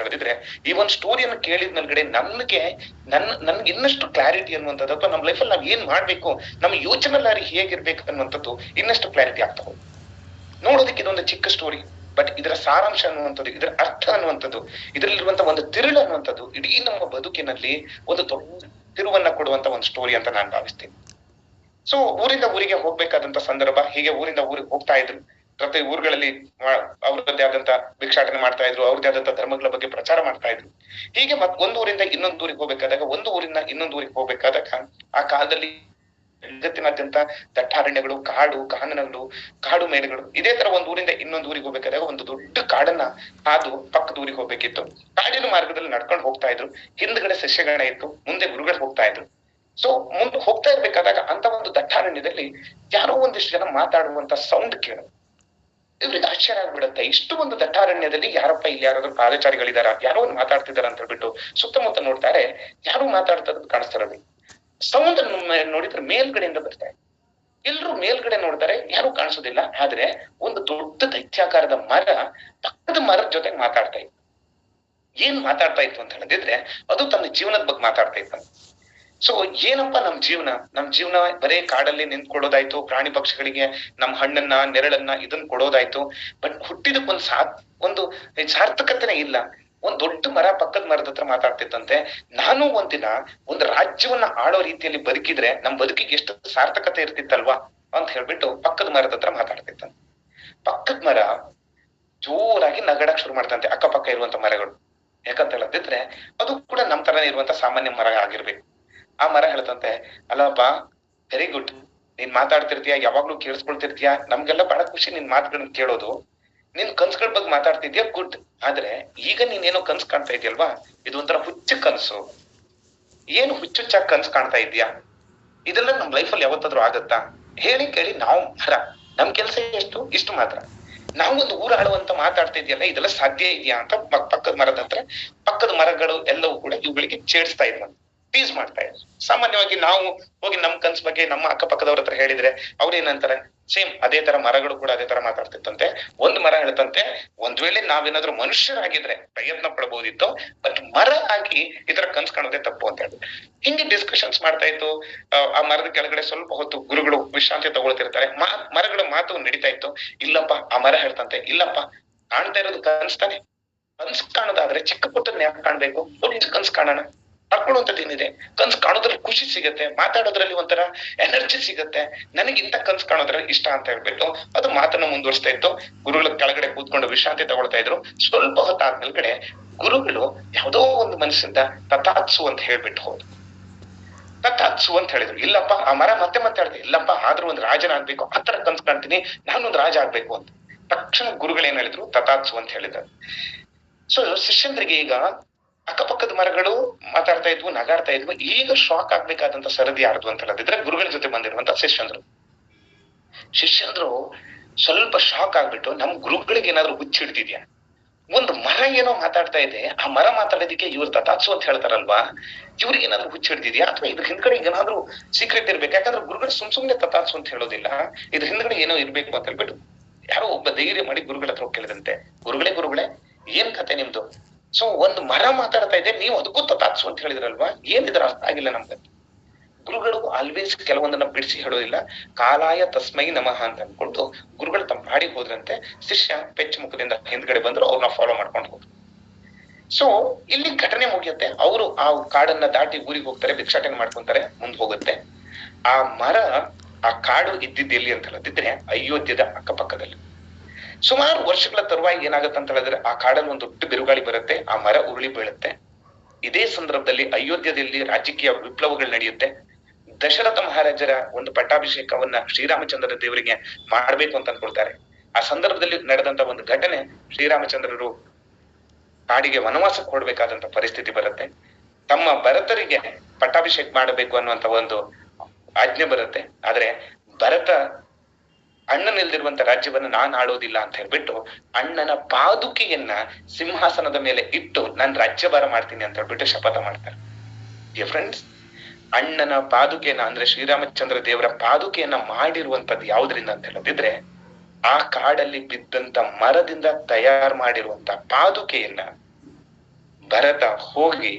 ಹೇಳಿದ್ರೆ ಈ ಒಂದು ಸ್ಟೋರಿಯನ್ನು ಕೇಳಿದ ಮೇಲ್ಗಡೆ ನನ್ಗೆ ಇನ್ನಷ್ಟು ಕ್ಲಾರಿಟಿ ಅನ್ನುವಂಥದ್ದು ಅಥವಾ ನಮ್ಮ ಲೈಫಲ್ಲಿ ನಾವ್ ಏನ್ ಮಾಡ್ಬೇಕು, ನಮ್ಮ ಯೋಚನೆ ಲಾರಿ ಹೇಗಿರ್ಬೇಕು ಅನ್ನುವಂಥದ್ದು ಇನ್ನಷ್ಟು ಕ್ಲಾರಿಟಿ ಆಗ್ತಾ ಹೋಗುತ್ತೆ. ನೋಡೋದಕ್ಕೆ ಇದೊಂದು ಚಿಕ್ಕ ಸ್ಟೋರಿ, ಬಟ್ ಇದರ ಸಾರಾಂಶ ಅನ್ನುವಂಥದ್ದು, ಇದರ ಅರ್ಥ ಅನ್ನುವಂಥದ್ದು, ಇದರಲ್ಲಿರುವಂತ ಒಂದು ತಿರುಳು ಅನ್ನುವಂಥದ್ದು ಇಡೀ ನಮ್ಮ ಬದುಕಿನಲ್ಲಿ ಒಂದು ದೊಡ್ಡ ತಿರುವನ್ನ ಕೊಡುವಂತ ಒಂದು ಸ್ಟೋರಿ ಅಂತ ನಾನು ಭಾವಿಸ್ತೀನಿ. ಸೊ ಊರಿಂದ ಊರಿಗೆ ಹೋಗ್ಬೇಕಾದಂತ ಸಂದರ್ಭ, ಹೀಗೆ ಊರಿಂದ ಊರಿಗೆ ಹೋಗ್ತಾ ಇದ್ರು. ಪ್ರತಿ ಊರುಗಳಲ್ಲಿ ಅವ್ರದ್ದೇ ಆದಂತ ಭಿಕ್ಷಾಟನೆ ಮಾಡ್ತಾ ಇದ್ರು, ಅವ್ರದ್ದೇ ಆದಂತ ಧರ್ಮಗಳ ಬಗ್ಗೆ ಪ್ರಚಾರ ಮಾಡ್ತಾ ಇದ್ರು. ಹೀಗೆ ಒಂದು ಊರಿಂದ ಇನ್ನೊಂದು ಊರಿಗೆ ಹೋಗ್ಬೇಕಾದಾಗ, ಒಂದು ಊರಿಂದ ಇನ್ನೊಂದು ಊರಿಗೆ ಹೋಗ್ಬೇಕಾದಾಗ ಆ ಕಾಲದಲ್ಲಿ ಜಗತ್ತಿನಾದ್ಯಂತ ದಟ್ಟಾರಣ್ಯಗಳು, ಕಾನನಗಳು, ಕಾಡು ಮೇಡುಗಳು, ಇದೇ ತರ ಒಂದು ಊರಿಂದ ಇನ್ನೊಂದು ಊರಿಗೆ ಹೋಗ್ಬೇಕಾದಾಗ ಒಂದು ದೊಡ್ಡ ಕಾಡನ್ನ ಹಾದು ಪಕ್ಕದ ಊರಿಗೆ ಹೋಗ್ಬೇಕಿತ್ತು. ಕಾಡಿನ ಮಾರ್ಗದಲ್ಲಿ ನಡ್ಕೊಂಡು ಹೋಗ್ತಾ ಇದ್ರು. ಹಿಂದ್ಗಡೆ ಸಸ್ಯಗಳನ್ನ ಇತ್ತು, ಮುಂದೆ ಗುರುಗಳು ಹೋಗ್ತಾ ಇದ್ರು. ಸೊ ಮುಂದೆ ಹೋಗ್ತಾ ಇರ್ಬೇಕಾದಾಗ ಅಂತ ಒಂದು ದಟ್ಟಾರಣ್ಯದಲ್ಲಿ ಯಾರೋ ಒಂದಿಷ್ಟು ಜನ ಮಾತಾಡುವಂತ ಸೌಂಡ್ ಕೇಳೋದು. ಇವ್ರಿಗೆ ಆಶ್ಚರ್ಯ ಆಗ್ಬಿಡುತ್ತೆ. ಇಷ್ಟು ಒಂದು ದಟ್ಟಾರಣ್ಯದಲ್ಲಿ ಯಾರಪ್ಪ ಇಲ್ಲಿ ಯಾರಾದ್ರೂ ಪಾದಚಾರಿಗಳಿದಾರ, ಯಾರೋ ಒಂದು ಮಾತಾಡ್ತಿದಾರ ಅಂತ ಹೇಳ್ಬಿಟ್ಟು ಸುತ್ತಮುತ್ತ ನೋಡ್ತಾರೆ. ಯಾರು ಮಾತಾಡ್ತದ ಕಾಣಿಸ್ತಾರಲ್ಲ. ಸೌಂಡ್ ನೋಡಿದ್ರೆ ಮೇಲ್ಗಡೆಯಿಂದ ಬರ್ತಾರೆ. ಎಲ್ರು ಮೇಲ್ಗಡೆ ನೋಡ್ತಾರೆ, ಯಾರು ಕಾಣಿಸೋದಿಲ್ಲ. ಆದ್ರೆ ಒಂದು ದೊಡ್ಡ ದೈತ್ಯಾಕಾರದ ಮರ ಪಕ್ಕದ ಮರದ ಜೊತೆ ಮಾತಾಡ್ತಾ ಇತ್ತು. ಏನ್ ಮಾತಾಡ್ತಾ ಇತ್ತು ಅಂತ ಹೇಳಿದ್ರೆ ಅದು ತನ್ನ ಜೀವನದ ಬಗ್ಗೆ ಮಾತಾಡ್ತಾ ಇತ್ತು. ಸೊ ಏನಪ್ಪಾ ನಮ್ ಜೀವನ ಬರೇ ಕಾಡಲ್ಲಿ ನಿಂತ್ಕೊಳ್ಳೋದಾಯ್ತು, ಪ್ರಾಣಿ ಪಕ್ಷಿಗಳಿಗೆ ನಮ್ ಹಣ್ಣನ್ನ ನೆರಳನ್ನ ಇದನ್ನ ಕೊಡೋದಾಯ್ತು. ಬಟ್ ಹುಟ್ಟಿದಕ್ಕೊಂದು ಸಾರ್ಥಕತೆನೇ ಇಲ್ಲ. ಒಂದ್ ದೊಡ್ಡ ಮರ ಪಕ್ಕದ ಮರದ ಹತ್ರ ಮಾತಾಡ್ತಿತ್ತಂತೆ, ನಾನು ಒಂದಿನ ಒಂದು ರಾಜ್ಯವನ್ನ ಆಳೋ ರೀತಿಯಲ್ಲಿ ಬದುಕಿದ್ರೆ ನಮ್ ಬದುಕಿಗೆ ಎಷ್ಟು ಸಾರ್ಥಕತೆ ಇರ್ತಿತ್ತಲ್ವಾ ಅಂತ ಹೇಳ್ಬಿಟ್ಟು ಪಕ್ಕದ ಮರದ ಹತ್ರ ಮಾತಾಡ್ತಿತ್ತಂತೆ. ಪಕ್ಕದ ಮರ ಜೋರಾಗಿ ನಗಡಕ್ ಶುರು ಮಾಡ್ತಂತೆ ಅಕ್ಕಪಕ್ಕ ಇರುವಂತ ಮರಗಳು. ಯಾಕಂತ ಹೇಳಿದ್ರೆ ಅದು ಕೂಡ ನಮ್ ತರನೇ ಇರುವಂತ ಸಾಮಾನ್ಯ ಮರ ಆಗಿರ್ಬೇಕು. ಆ ಮರ ಹೇಳ್ತಂತೆ, ಅಲ್ಲಪ್ಪ ವೆರಿ ಗುಡ್, ನೀನ್ ಮಾತಾಡ್ತಿರ್ತೀಯ, ಯಾವಾಗ್ಲೂ ಕೇಳಿಸ್ಕೊಳ್ತಿರ್ತೀಯ, ನಮ್ಗೆಲ್ಲ ಬಹಳ ಖುಷಿ ನಿನ್ ಮಾತುಗಳನ್ನ ಕೇಳೋದು. ನಿನ್ ಕನ್ಸುಗಳ ಬಗ್ಗೆ ಮಾತಾಡ್ತಿದ್ಯಾ, ಗುಡ್. ಆದ್ರೆ ಈಗ ನೀನೇನೋ ಕನ್ಸು ಕಾಣ್ತಾ ಇದೆಯಲ್ವಾ, ಇದು ಒಂಥರ ಹುಚ್ಚು ಕನ್ಸು. ಏನು ಹುಚ್ಚುಚ್ಚಾಗಿ ಕನ್ಸು ಕಾಣ್ತಾ ಇದ್ಯಾ? ಇದೆಲ್ಲ ನಮ್ ಲೈಫಲ್ಲಿ ಯಾವತ್ತಾದ್ರೂ ಆಗತ್ತಾ? ಹೇಳಿ ಕೇಳಿ ನಾವು ಮರ, ನಮ್ ಕೆಲ್ಸ ಇಷ್ಟು ಮಾತ್ರ. ನಾವು ಒಂದು ಊರು ಆಳುವಂತ ಮಾತಾಡ್ತಿದ್ಯಲ್ಲ, ಇದೆಲ್ಲ ಸಾಧ್ಯ ಇದೆಯಾ ಅಂತ ಪಕ್ಕದ ಮರದ ಹತ್ರ ಪಕ್ಕದ ಮರಗಳು ಎಲ್ಲವೂ ಕೂಡ ಇವುಗಳಿಗೆ ಛೇಡಿಸ್ತಾ ಇದ್ವಂತೆ, ಟೀಸ್ ಮಾಡ್ತಾ ಇದ್ರು. ಸಾಮಾನ್ಯವಾಗಿ ನಾವು ಹೋಗಿ ನಮ್ ಕನ್ಸ್ ಬಗ್ಗೆ ನಮ್ಮ ಅಕ್ಕಪಕ್ಕದವ್ರ ಹತ್ರ ಹೇಳಿದ್ರೆ ಅವ್ರೇನಂತಾರೆ, ಸೇಮ್ ಅದೇ ತರ ಮರಗಳು ಕೂಡ ಅದೇ ತರ ಮಾತಾಡ್ತಿತ್ತಂತೆ. ಒಂದ್ ಮರ ಹೇಳ್ತಂತೆ, ಒಂದ್ ವೇಳೆ ನಾವೇನಾದ್ರೂ ಮನುಷ್ಯರಾಗಿದ್ರೆ ಪ್ರಯತ್ನ ಪಡ್ಬೋದಿತ್ತು, ಬಟ್ ಮರ ಆಗಿ ಇದರ ಕನ್ಸ್ ಕಾಣೋದೇ ತಪ್ಪು ಅಂತ ಹೇಳಿದ್ರು. ಹಿಂಗೆ ಡಿಸ್ಕಷನ್ಸ್ ಮಾಡ್ತಾ ಇತ್ತು. ಆ ಮರದ ಕೆಳಗಡೆ ಸ್ವಲ್ಪ ಹೊತ್ತು ಗುರುಗಳು ವಿಶ್ರಾಂತಿ ತಗೊಳ್ತಿರ್ತಾರೆ. ಮರಗಳ ಮಾತು ನಡೀತಾ ಇತ್ತು. ಇಲ್ಲಪ್ಪ, ಆ ಮರ ಹೇಳ್ತಂತೆ, ಇಲ್ಲಪ್ಪ, ಕಾಣ್ತಾ ಇರೋದು ಕನ್ಸ್ತಾನೆ. ಕನ್ಸ್ ಕಾಣೋದಾದ್ರೆ ಚಿಕ್ಕ ಪುಟ್ಟದ್ನ ಯಾಕೆ ಕಾಣ್ಬೇಕು, ದೊಡ್ಡ ಕನ್ಸ್ ಕಾಣೋಣ. ಪಡ್ಕೊಳ್ಳುವಂಥದ್ದು ಏನಿದೆ, ಕನ್ಸ್ ಕಾಣೋದ್ರಲ್ಲಿ ಖುಷಿ ಸಿಗತ್ತೆ, ಮಾತಾಡೋದ್ರಲ್ಲಿ ಒಂಥರ ಎನರ್ಜಿ ಸಿಗತ್ತೆ, ನನಗಿಂತ ಕನ್ಸ್ ಕಾಣೋದ್ರಲ್ಲಿ ಇಷ್ಟ ಅಂತ ಹೇಳ್ಬಿಟ್ಟು ಅದು ಮಾತನ್ನ ಮುಂದುವರಿಸ್ತಾ ಇತ್ತು. ಗುರುಗಳ ಕೆಳಗಡೆ ಕೂತ್ಕೊಂಡು ವಿಶ್ರಾಂತಿ ತಗೊಳ್ತಾ ಇದ್ರು. ಸ್ವಲ್ಪ ಹೊತ್ತಾದ್ಮೇಲ್ಗಡೆ ಗುರುಗಳು ಯಾವುದೋ ಒಂದು ಮನಸ್ಸಿಂದ ತಥಾತ್ಸು ಅಂತ ಹೇಳ್ಬಿಟ್ಟು ಹೋದ್ರು. ತಥಾತ್ಸು ಅಂತ ಹೇಳಿದ್ರು. ಇಲ್ಲಪ್ಪ, ಆ ಮರ ಮತ್ತೆ ಹೇಳ್ದೆ, ಇಲ್ಲಪ್ಪ, ಆದ್ರೂ ಒಂದು ರಾಜನಾಗ್ಬೇಕು, ಆ ತರ ಕನ್ಸ್ ಕಾಣ್ತೀನಿ, ನಾನೊಂದು ರಾಜ ಆಗ್ಬೇಕು ಅಂತ. ತಕ್ಷಣ ಗುರುಗಳು ಏನ್ ಹೇಳಿದ್ರು, ತಥಾತ್ಸು ಅಂತ ಹೇಳಿದ್ರು. ಸೊ ಶಿಷ್ಯಂದ್ರಿಗೆ ಈಗ ಅಕ್ಕಪಕ್ಕದ ಮರಗಳು ಮಾತಾಡ್ತಾ ಇದ್ವು, ನಗಾಡ್ತಾ ಇದ್ವು. ಈಗ ಶಾಕ್ ಆಗ್ಬೇಕಾದಂತ ಸರದಿ ಯಾರ್ದು ಅಂತ ಹೇಳಿದ್ರೆ ಗುರುಗಳ ಜೊತೆ ಬಂದಿರುವಂತ ಶಿಷ್ಯಂದ್ರು ಸ್ವಲ್ಪ ಶಾಕ್ ಆಗ್ಬಿಟ್ಟು, ನಮ್ ಗುರುಗಳಿಗೆ ಏನಾದ್ರು ಹುಚ್ಚಿಡ್ತಿದ್ಯಾ? ಒಂದು ಮರ ಏನೋ ಮಾತಾಡ್ತಾ ಇದೆ, ಆ ಮರ ಮಾತಾಡೋದಕ್ಕೆ ಇವ್ರು ತಥಾತ್ಸು ಅಂತ ಹೇಳ್ತಾರಲ್ವಾ, ಇವ್ರಿಗೆ ಏನಾದ್ರು ಹುಚ್ಚಿಡ್ತಿದ್ಯಾ ಅಥವಾ ಇದ್ರ ಹಿಂದ್ಗಡೆ ಏನಾದ್ರು ಸೀಕ್ರೆಟ್ ಇರ್ಬೇಕು? ಯಾಕಂದ್ರೆ ಗುರುಗಳು ಸುಮ್ನೆ ತಥಾತ್ಸು ಅಂತ ಹೇಳೋದಿಲ್ಲ, ಇದ್ರ ಹಿಂದ್ಗಡೆ ಏನೋ ಇರ್ಬೇಕು ಅಂತ ಹೇಳ್ಬಿಟ್ಟು ಯಾರೋ ಒಬ್ಬ ಧೈರ್ಯ ಮಾಡಿ ಗುರುಗಳ ಹತ್ರ ಕೇಳಿದಂತೆ, ಗುರುಗಳೇ ಏನ್ ಕತೆ ನಿಮ್ದು? ಸೊ ಒಂದು ಮರ ಮಾತಾಡ್ತಾ ಇದೆ, ನೀವು ಅದಕ್ಕೂ ತಥಾತ್ಸು ಅಂತ ಹೇಳಿದ್ರಲ್ವಾ, ಏನಿದ್ರ ಅರ್ಥ ಆಗಿಲ್ಲ ನಮ್ಗೆ. ಗುರುಗಳು ಆಲ್ವೇಸ್ ಕೆಲವೊಂದನ್ನ ಬಿಡಿಸಿ ಹೇಳೋದಿಲ್ಲ. ಕಾಲಾಯ ತಸ್ಮೈ ನಮಃ ಅಂತ ಅನ್ಕೊಂಡು ಗುರುಗಳು ತಮ್ಮ ಪಾಡಿಗೆ ಹೋದ್ರಂತೆ. ಶಿಷ್ಯ ಪೆಚ್ಚ ಮುಖದಿಂದ ಹಿಂದ್ಗಡೆ ಬಂದ್ರು, ಅವ್ರನ್ನ ಫಾಲೋ ಮಾಡ್ಕೊಂಡು ಹೋದ್ರು. ಸೊ ಇಲ್ಲಿ ಘಟನೆ ಮುಗಿಯುತ್ತೆ. ಅವರು ಆ ಕಾಡನ್ನ ದಾಟಿ ಊರಿಗೆ ಹೋಗ್ತಾರೆ, ಭಿಕ್ಷಾಟನೆ ಮಾಡ್ಕೊಂತಾರೆ, ಮುಂದ್ ಹೋಗುತ್ತೆ. ಆ ಮರ, ಆ ಕಾಡು ಇದ್ದಿದ್ದು ಎಲ್ಲಿ ಅಂತ ಹೇಳಿದ್ರೆ ಅಯೋಧ್ಯದ ಅಕ್ಕಪಕ್ಕದಲ್ಲಿ. ಸುಮಾರು ವರ್ಷಗಳ ತರುವಾಯ ಏನಾಗುತ್ತೆ ಅಂತ ಹೇಳಿದ್ರೆ ಆ ಕಾಡಲ್ಲಿ ಒಂದು ದೊಡ್ಡ ಬಿರುಗಾಳಿ ಬರುತ್ತೆ, ಆ ಮರ ಉರುಳಿ ಬೀಳುತ್ತೆ. ಇದೇ ಸಂದರ್ಭದಲ್ಲಿ ಅಯೋಧ್ಯದಲ್ಲಿ ರಾಜಕೀಯ ವಿಪ್ಲವಗಳು ನಡೆಯುತ್ತೆ. ದಶರಥ ಮಹಾರಾಜರ ಒಂದು ಪಟ್ಟಾಭಿಷೇಕವನ್ನ ಶ್ರೀರಾಮಚಂದ್ರ ದೇವರಿಗೆ ಮಾಡ್ಬೇಕು ಅಂತ ಅನ್ಕೊಳ್ತಾರೆ. ಆ ಸಂದರ್ಭದಲ್ಲಿ ನಡೆದಂತ ಒಂದು ಘಟನೆ, ಶ್ರೀರಾಮಚಂದ್ರರು ಕಾಡಿಗೆ ವನವಾಸಕ್ಕೆ ಹೊಡ್ಬೇಕಾದಂತ ಪರಿಸ್ಥಿತಿ ಬರುತ್ತೆ. ತಮ್ಮ ಭರತರಿಗೆ ಪಟ್ಟಾಭಿಷೇಕ ಮಾಡಬೇಕು ಅನ್ನುವಂತ ಒಂದು ಆಜ್ಞೆ ಬರುತ್ತೆ. ಆದ್ರೆ ಭರತ ಅಣ್ಣನಿಲ್ದಿರುವಂತ ರಾಜ್ಯವನ್ನ ನಾನ್ ಆಳೋದಿಲ್ಲ ಅಂತ ಹೇಳ್ಬಿಟ್ಟು ಅಣ್ಣನ ಪಾದುಕೆಯನ್ನ ಸಿಂಹಾಸನದ ಮೇಲೆ ಇಟ್ಟು ನಾನ್ ರಾಜ್ಯಭಾರ ಮಾಡ್ತೀನಿ ಅಂತ ಹೇಳ್ಬಿಟ್ಟು ಶಪಥ ಮಾಡ್ತಾರೆ. ಫ್ರೆಂಡ್ಸ್, ಅಣ್ಣನ ಪಾದುಕೆಯನ್ನ ಅಂದ್ರೆ ಶ್ರೀರಾಮಚಂದ್ರ ದೇವರ ಪಾದುಕೆಯನ್ನ ಮಾಡಿರುವಂತದ್ದು ಯಾವ್ದ್ರಿಂದ ಅಂತ ಹೇಳಿದ್ರೆ ಆ ಕಾಡಲ್ಲಿ ಬಿದ್ದಂತ ಮರದಿಂದ ತಯಾರು ಮಾಡಿರುವಂತ ಪಾದುಕೆಯನ್ನ ಭರತ ಹೋಗಿ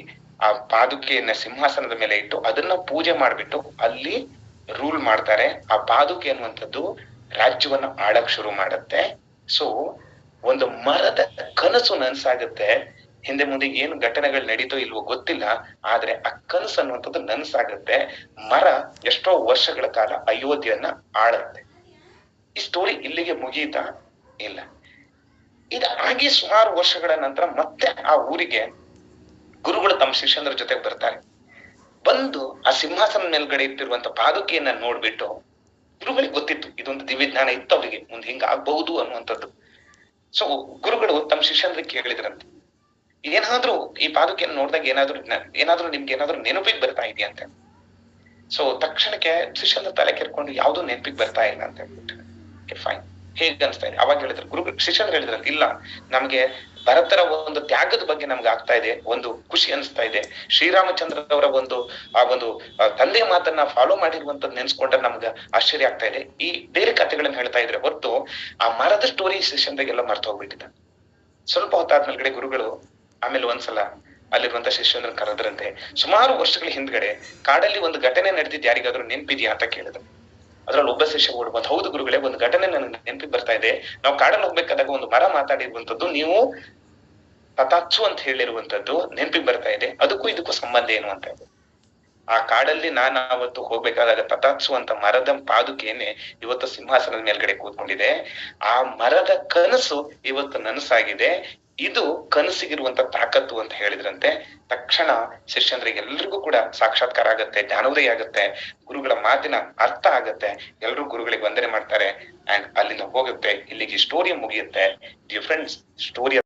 ಆ ಪಾದುಕೆಯನ್ನ ಸಿಂಹಾಸನದ ಮೇಲೆ ಇಟ್ಟು ಅದನ್ನ ಪೂಜೆ ಮಾಡ್ಬಿಟ್ಟು ಅಲ್ಲಿ ರೂಲ್ ಮಾಡ್ತಾರೆ. ಆ ಪಾದುಕೆ ಅನ್ನುವಂಥದ್ದು ರಾಜ್ಯವನ್ನ ಆಳಕ್ ಶುರು ಮಾಡತ್ತೆ. ಸೊ ಒಂದು ಮರದ ಕನಸು ನನ್ಸಾಗತ್ತೆ. ಹಿಂದೆ ಮುಂದೆ ಏನು ಘಟನೆಗಳು ನಡೀತೋ ಇಲ್ವೋ ಗೊತ್ತಿಲ್ಲ, ಆದ್ರೆ ಆ ಕನಸು ಅನ್ನುವಂಥದ್ದು ನನ್ಸಾಗತ್ತೆ. ಮರ ಎಷ್ಟೋ ವರ್ಷಗಳ ಕಾಲ ಅಯೋಧ್ಯೆಯನ್ನ ಆಳತ್ತೆ. ಈ ಸ್ಟೋರಿ ಇಲ್ಲಿಗೆ ಮುಗೀತಾ? ಇಲ್ಲ. ಇದಾಗಿ ಸುಮಾರು ವರ್ಷಗಳ ನಂತರ ಮತ್ತೆ ಆ ಊರಿಗೆ ಗುರುಗಳು ತಮ್ಮ ಶಿಷ್ಯಂದ್ರ ಜೊತೆಗೆ ಬರ್ತಾರೆ. ಬಂದು ಆ ಸಿಂಹಾಸನ ಮೇಲ್ಗಡೆ ಇಟ್ಟಿರುವಂತ ಪಾದುಕೆಯನ್ನ ನೋಡ್ಬಿಟ್ಟು, ಗುರುಗಳಿಗೆ ಗೊತ್ತಿತ್ತು ಇದೊಂದು ದಿವ್ಯ ಜ್ಞಾನ ಇತ್ತು ಅವರಿಗೆ, ಮುಂದೆ ಹಿಂಗ ಆಗ್ಬಹುದು ಅನ್ನುವಂಥದ್ದು. ಸೊ ಗುರುಗಳು ತಮ್ಮ ಶಿಷ್ಯಂದ್ರಿಗೆ ಕೇಳಿದ್ರಂತೆ, ಏನಾದ್ರೂ ಈ ಪಾದುಕೆಯನ್ನು ನೋಡಿದಾಗ ಏನಾದ್ರೂ ನಿಮ್ಗೆ ಏನಾದ್ರೂ ನೆನಪಿಗೆ ಬರ್ತಾ ಇದೆಯಾ ಅಂತ. ಸೊ ತಕ್ಷಣಕ್ಕೆ ಶಿಷ್ಯಂದ್ರ ತಲೆ ಕೆರ್ಕೊಂಡು ಯಾವ್ದು ನೆನಪಿಗೆ ಬರ್ತಾ ಇಲ್ಲ ಅಂತ ಹೇಳ್ಬಿಟ್ಟು, ಫೈನ್, ಹೇಗೆ ಅನ್ಸ್ತಾ ಇದೆ? ಅವಾಗ ಹೇಳಿದ್ರು ಗುರುಗಳು, ಶಿಷ್ಯಂದ್ರ ಹೇಳಿದ್ರಂತೆ, ಇಲ್ಲ, ನಮ್ಗೆ ಭರತರ ಒಂದು ತ್ಯಾಗದ ಬಗ್ಗೆ ನಮ್ಗೆ ಆಗ್ತಾ ಇದೆ, ಒಂದು ಖುಷಿ ಅನಿಸ್ತಾ ಇದೆ. ಶ್ರೀರಾಮಚಂದ್ರ ಅವರ ಆ ಒಂದು ತಂದೆ ಮಾತನ್ನ ಫಾಲೋ ಮಾಡಿರುವಂತದ್ ನೆನ್ಸ್ಕೊಂಡ್ರೆ ನಮ್ಗೆ ಆಶ್ಚರ್ಯ ಆಗ್ತಾ ಇದೆ. ಈ ಬೇರೆ ಕಥೆಗಳನ್ನ ಹೇಳ್ತಾ ಇದ್ರೆ ಹೊರತು ಆ ಮರದ ಸ್ಟೋರಿ ಶಿಷ್ಯಂದ್ರಿಗೆಲ್ಲ ಮರ್ತು ಹೋಗ್ಬಿಟ್ಟಿದ್ದ. ಸ್ವಲ್ಪ ಹೊತ್ತಾದ್ಮೇಲೆ ಗುರುಗಳು ಆಮೇಲೆ ಒಂದ್ಸಲ ಅಲ್ಲಿರುವಂತ ಶಿಷ್ಯಂದ್ರನ್ ಕರೆದ್ರಂತೆ. ಸುಮಾರು ವರ್ಷಗಳ ಹಿಂದ್ಗಡೆ ಕಾಡಲ್ಲಿ ಒಂದು ಘಟನೆ ನಡೆದಿದ್ ಯಾರಿಗಾದ್ರೂ ನೆನ್ಪಿದ್ಯಾ ಅಂತ ಕೇಳಿದ್ರು. ಅದ್ರಲ್ಲಿ ಒಬ್ಬ ಶಿಷ್ಯ ಓಡ್ಬಂದ್, ಹೌದು ಗುರುಗಳೇ, ಒಂದು ಘಟನೆ ನನಗೆ ನೆನಪಿಗೆ ಬರ್ತಾ ಇದೆ. ನಾವು ಕಾಡಲ್ಲಿ ಹೋಗ್ಬೇಕಾದಾಗ ಒಂದು ಮರ ಮಾತಾಡಿರುವಂತದ್ದು, ನೀವು ತಥಾತ್ಸು ಅಂತ ಹೇಳಿರುವಂತದ್ದು ನೆನಪಿಗೆ ಬರ್ತಾ ಇದೆ. ಅದಕ್ಕೂ ಇದಕ್ಕೂ ಸಂಬಂಧ ಏನು ಅಂತ ಹೇಳಿ, ಆ ಕಾಡಲ್ಲಿ ನಾನು ಅವತ್ತು ಹೋಗ್ಬೇಕಾದಾಗ ತಥಾತ್ಸು ಅಂತ ಮರದ ಪಾದುಕೆಯನ್ನೇ ಇವತ್ತು ಸಿಂಹಾಸನದ ಮೇಲ್ಗಡೆ ಕೂತ್ಕೊಂಡಿದೆ. ಆ ಮರದ ಕನಸು ಇವತ್ತು ನನಸಾಗಿದೆ. ಇದು ಕನಸಿಗಿರುವಂತ ತಾಕತ್ತು ಅಂತ ಹೇಳಿದ್ರಂತೆ. ತಕ್ಷಣ ಶಿಷ್ಯಂದ್ರಿಗೆಲ್ರಿಗೂ ಕೂಡ ಸಾಕ್ಷಾತ್ಕಾರ ಆಗತ್ತೆ, ಜ್ಞಾನೋದಯ ಆಗತ್ತೆ, ಗುರುಗಳ ಮಾತಿನ ಅರ್ಥ ಆಗತ್ತೆ. ಎಲ್ರೂ ಗುರುಗಳಿಗೆ ವಂದನೆ ಮಾಡ್ತಾರೆ ಅಂಡ್ ಅಲ್ಲಿಂದ ಹೋಗುತ್ತೆ. ಇಲ್ಲಿಗೆ ಸ್ಟೋರಿ ಮುಗಿಯುತ್ತೆ. Different story